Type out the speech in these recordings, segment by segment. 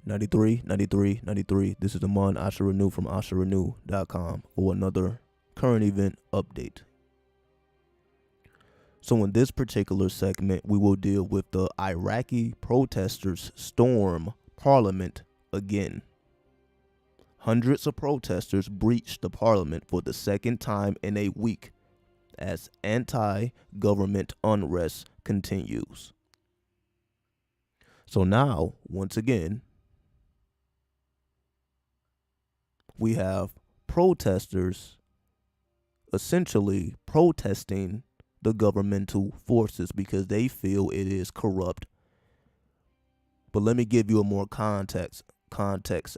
93, 93, 93. This is Amon Asha from AshaRenew.com for another current event update. So in this particular segment, we will deal with the Iraqi protesters storm Parliament again. Hundreds of protesters breached the Parliament for the second time in a week as anti-government unrest continues. So now, once again, we have protesters essentially protesting the governmental forces because they feel it is corrupt. But let me give you a more context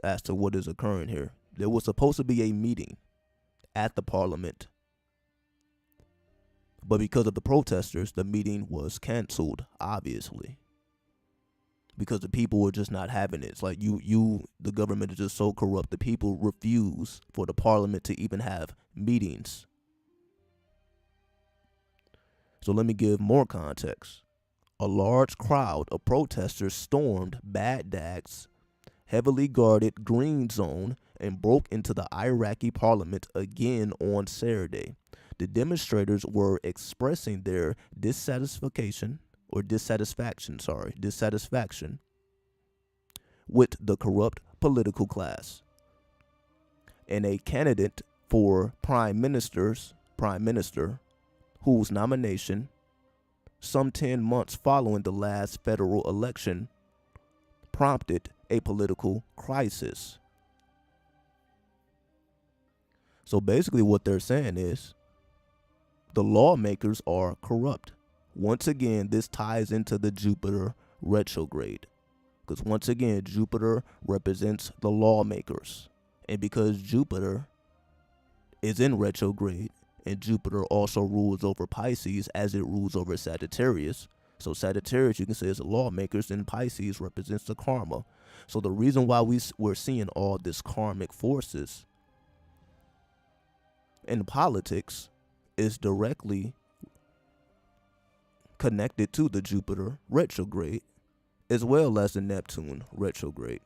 as to what is occurring here. There was supposed to be a meeting at the Parliament, but because of the protesters, the meeting was canceled, obviously. Because the people were just not having it. It's like the government is just so corrupt. The people refuse for the Parliament to even have meetings. So let me give more context. A large crowd of protesters stormed Baghdad's heavily guarded green zone and broke into the Iraqi Parliament again on Saturday. The demonstrators were expressing their dissatisfaction with the corrupt political class. And a candidate for prime minister, whose nomination, some 10 months following the last federal election, prompted a political crisis. So basically what they're saying is the lawmakers are corrupt. Once again, this ties into the Jupiter retrograde. Because once again, Jupiter represents the lawmakers. And because Jupiter is in retrograde, and Jupiter also rules over Pisces as it rules over Sagittarius. So Sagittarius, you can say, is the lawmakers, and Pisces represents the karma. So the reason why we're seeing all this karmic forces in politics is directly connected to the Jupiter retrograde, as well as the Neptune retrograde,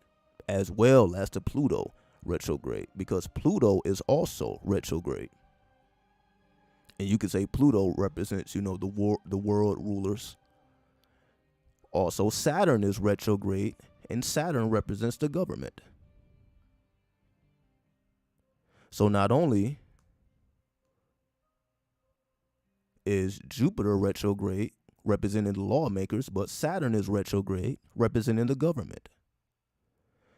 as well as the Pluto retrograde, because Pluto is also retrograde. And you could say Pluto represents, the world rulers. Also, Saturn is retrograde, and Saturn represents the government. So not only is Jupiter retrograde, representing the lawmakers, but Saturn is retrograde, representing the government.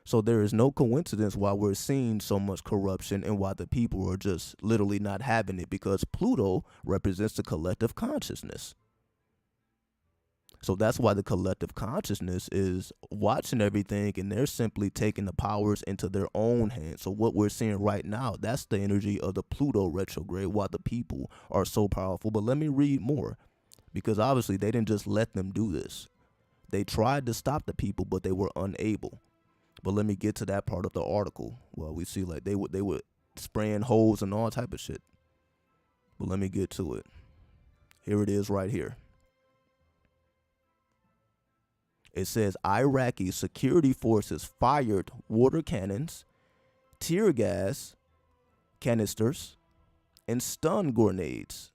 So there is no coincidence why we're seeing so much corruption and why the people are just literally not having it, because Pluto represents the collective consciousness. So that's why the collective consciousness is watching everything, and they're simply taking the powers into their own hands. So what we're seeing right now, that's the energy of the Pluto retrograde, why the people are so powerful. But let me read more, because obviously they didn't just let them do this. They tried to stop the people, but they were unable. But let me get to that part of the article. Well, we see like they were spraying holes and all type of shit. But let me get to it. Here it is right here. It says Iraqi security forces fired water cannons, tear gas canisters, and stun grenades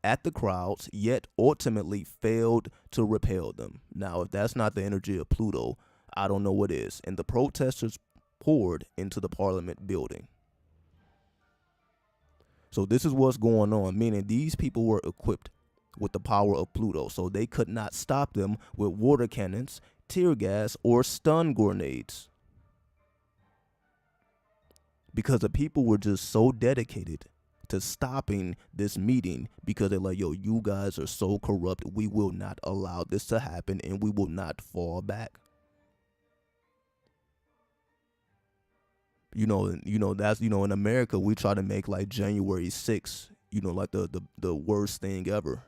at the crowds, yet ultimately failed to repel them. Now, if that's not the energy of Pluto, I don't know what is. And the protesters poured into the Parliament building. So this is what's going on, meaning these people were equipped with the power of Pluto, so they could not stop them with water cannons, tear gas, or stun grenades. Because the people were just so dedicated to stopping this meeting, because they're like, yo, you guys are so corrupt, we will not allow this to happen, and we will not fall back. That's, in America, we try to make like January 6th, like the worst thing ever.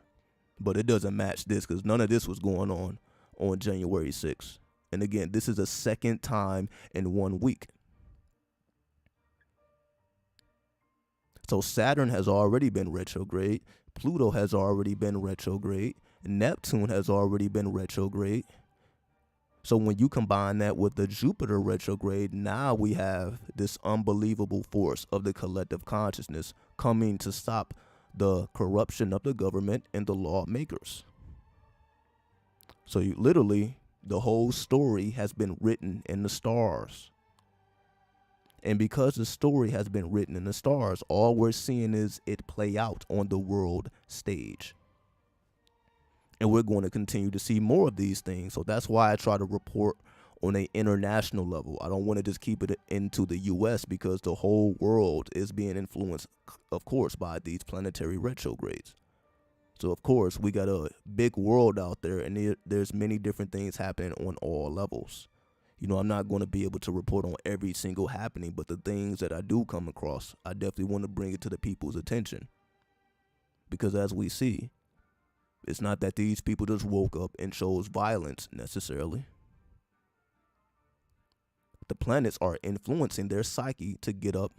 But it doesn't match this, because none of this was going on January 6th. And again, this is the second time in 1 week. So Saturn has already been retrograde. Pluto has already been retrograde. Neptune has already been retrograde. So when you combine that with the Jupiter retrograde, now we have this unbelievable force of the collective consciousness coming to stop the corruption of the government and the lawmakers. So literally, the whole story has been written in the stars. And because the story has been written in the stars, all we're seeing is it play out on the world stage. And we're going to continue to see more of these things. So that's why I try to report on an international level. I don't want to just keep it into the U.S. because the whole world is being influenced, of course, by these planetary retrogrades. So, of course, we got a big world out there, and there's many different things happening on all levels. You know, I'm not going to be able to report on every single happening, but the things that I do come across, I definitely want to bring it to the people's attention. Because as we see, it's not that these people just woke up and chose violence necessarily. The planets are influencing their psyche to get up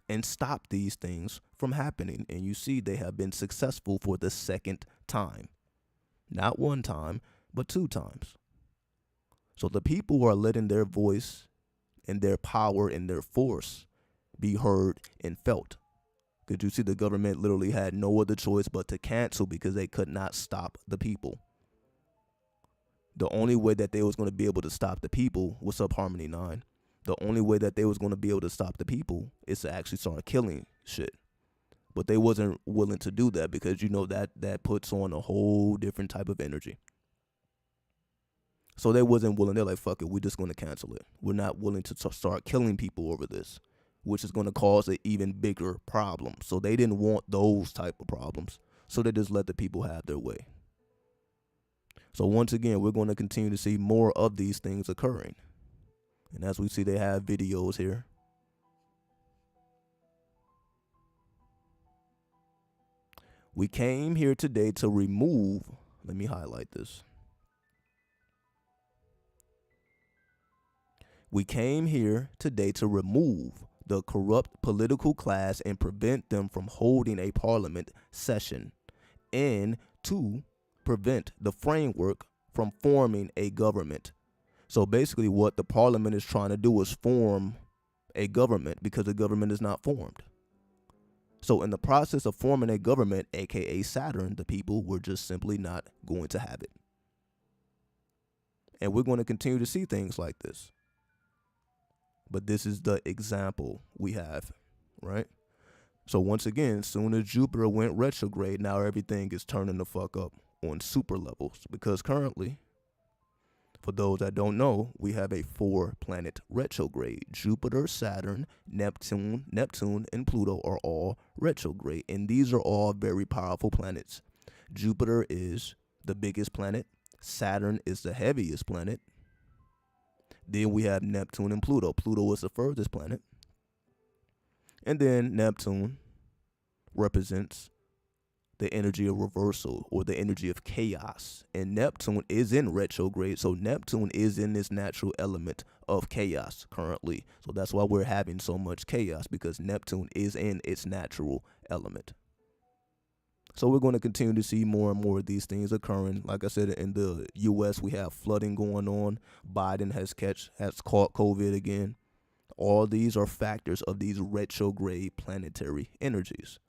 and stop these things from happening. And you see they have been successful for the second time. Not one time, but 2 times. So the people are letting their voice and their power and their force be heard and felt. Because you see the government literally had no other choice but to cancel because they could not stop the people. The only way that they was going to be able to stop the people, what's up Harmony 9? The only way that they was going to be able to stop the people is to actually start killing shit. But they wasn't willing to do that because, you know, that puts on a whole different type of energy. So they wasn't willing. They're like, fuck it, we're just going to cancel it. We're not willing to start killing people over this, which is going to cause an even bigger problem. So they didn't want those type of problems. So they just let the people have their way. So once again, we're going to continue to see more of these things occurring. And as we see, they have videos here. We came here today to remove, let me highlight this. We came here today to remove the corrupt political class and prevent them from holding a parliament session and to prevent the framework from forming a government. So basically what the parliament is trying to do is form a government because the government is not formed. So in the process of forming a government, aka Saturn, the people were just simply not going to have it. And we're going to continue to see things like this. But this is the example we have, right? So once again, soon as Jupiter went retrograde, now everything is turning the fuck up on super levels. Because currently, for those that don't know, we have a 4-planet retrograde. Jupiter, Saturn, Neptune, and Pluto are all retrograde. And these are all very powerful planets. Jupiter is the biggest planet. Saturn is the heaviest planet. Then we have Neptune and Pluto. Pluto is the furthest planet. And then Neptune represents the energy of reversal or the energy of chaos. And Neptune is in retrograde. So Neptune is in this natural element of chaos currently. So that's why we're having so much chaos, because Neptune is in its natural element. So we're going to continue to see more and more of these things occurring. Like I said, in the U.S., we have flooding going on. Biden has caught COVID again. All these are factors of these retrograde planetary energies.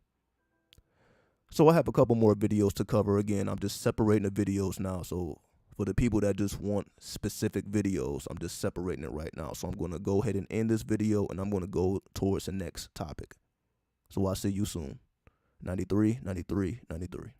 So I have a couple more videos to cover. Again, I'm just separating the videos now. So for the people that just want specific videos, I'm just separating it right now. So I'm going to go ahead and end this video, and I'm going to go towards the next topic. So I'll see you soon. 93, 93, 93.